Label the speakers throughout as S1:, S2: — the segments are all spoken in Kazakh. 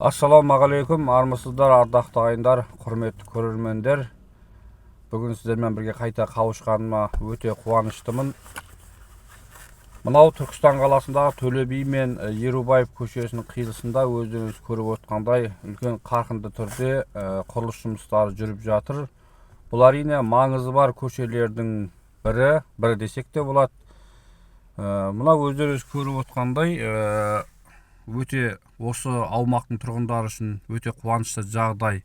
S1: Ассалаумағалейкум, армысыздар, ардақты ағайындар, құрметті көрермендер. Бүгін сіздермен бірге қайта қауышқаныма өте қуаныштымын. Мынау Түркістан қаласындағы Төле би мен Ерубаев көшесінің қиылысында өздеріңіз көріп отқандай үлкен қарқынды түрде құрылыс жұмыстары жүріп жатыр. Бұл әрине маңызы бар көшелердің бірі десек те болады. Мынау өздеріңіз көріп отқандай өте осы аумақтың тұрғындары үшін өте қуанышты жағдай.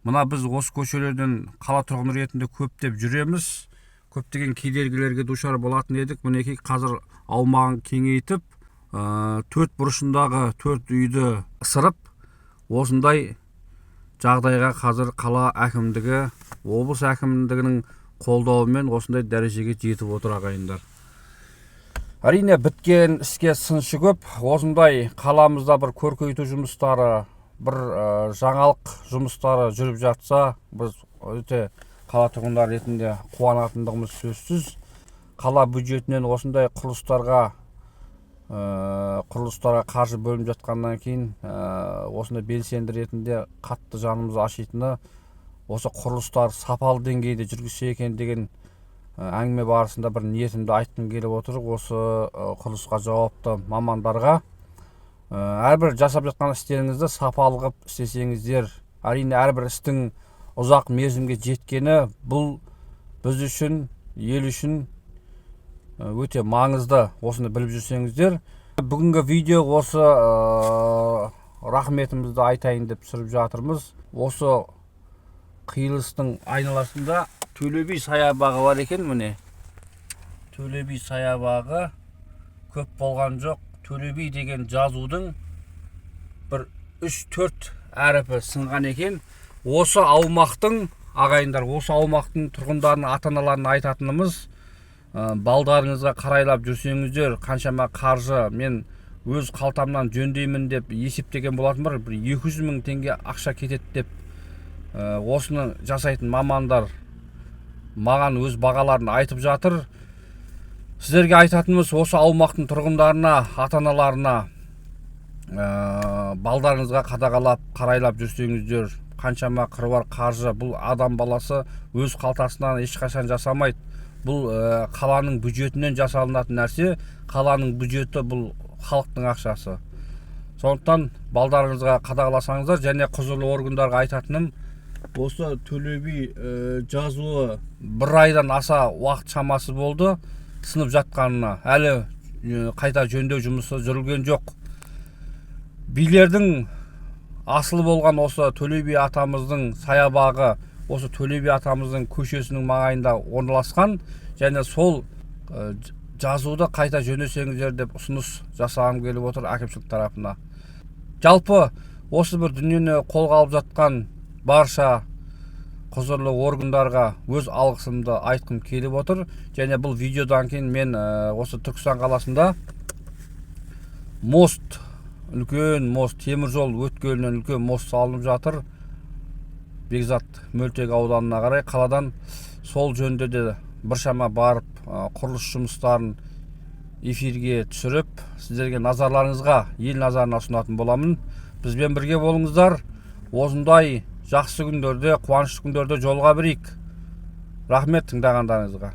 S1: Мына біз осы көшелерден қала тұрғыны ретінде көптеп жүреміз. Көптеген кедергілерге душар болатын едік. Мінекей қазір аумағын кеңейтіп, төрт бұрышындағы төрт үйді ысырып, осындай жағдайға қазір қала әкімдігі, облыс әкімдігінің қолдауымен осындай дәрежеге жетіп отыр ағайындар. Әрине біткен іске сыншы көп. Осындай қаламызда бір көркейту жұмыстары, бір жаңалық жұмыстары жүріп жатса, біз өте қала тұрғындары ретінде қуанатындығымыз сөзсіз. Қала бюджетінен осындай құрылыстарға қаржы бөлініп жатқаннан кейін осындай белсенді ретінде қатты жанымыз ашитыны, осы құрылыстар сапалы деңгейде жүргізсе екен деген әңгіме барысында бір ниетімді айтқым келіп отыр. Осы құрылысқа жауапты мамандарға әрбір жасап жатқан істеріңізді сапалы қылып істесеңіздер, әрине әрбір істің ұзақ мерзімге жеткені бұл біз үшін, ел үшін өте маңызды. Осыны біліп жүрсеңіздер. Бүгінгі видео осы рахметімізді айтайын деп түсіріп жатырмыз. Осы қиылыстың айналасында Төле би саябағы бар екен, міне. Төле би саябағы көп болған жоқ. Төле би деген жазудың бір 3-4 әріпі сынған екен. Осы аумақтың ағайындар, осы аумақтың тұрғындарының ата-аналарына айтатынымыз, балдарыңызға қарайлап жүрсеңіздер, қаншама қаржы мен өз қалтамнан жөндеймін деп есептеген болатын бар, бір 200 мың теңге ақша кетеді деп осыны жасайтын мамандар маған өз бағаларын айтып жатыр. Сіздерге айтатынымыз, осы аумақтың тұрғындарына, ата-аналарына балдарыңызға қадағалап, қарайлап жүрсеңіздер, қаншама қыруар қаржы, бұл адам баласы өз қалтасынан ешқашан жасамайды. Бұл қаланың бюджетінен жасалынатын нәрсе. Қаланың бюджеті бұл халықтың ақшасы. Сондықтан балдарыңызға қадағаласаңыздар, және құзырлы органдарға айтатыным, осы Төле би жазуы бір айдан аса уақыт шамасы болды сынып жатқанына. Әлі қайта жөндеу жұмысы жүрілген жоқ. Билердің асылы болған осы Төле би атамыздың саябағы, осы Төле би атамыздың көшесінің маңайында орналасқан, және сол жазуды қайта жөндесеңіздер деп ұсыныс жасағым келіп отыр әкімшілік тарапына. Жалпы осы бір дүниені қолға алып жатқан барша құзырлы органдарға өз алғысымды айтқым келіп отыр. Және бұл видеодан кейін мен осы Түркістан қаласында мост, үлкен мост, темір жол өткелінен үлкен мост салынып жатыр. Бекзат мөлтек ауданына қарай. Қаладан сол жөнде де біршама барып құрылыс жұмыстарын эфирге түсіріп, сіздерге назарларыңызға, ел назарына ұсынатын боламын. Бізбен бірге болыңыздар. Осындай жақсы күндерде, қуанышты күндерде жолға бірейік. Рахмет тыңдағандарыңызға.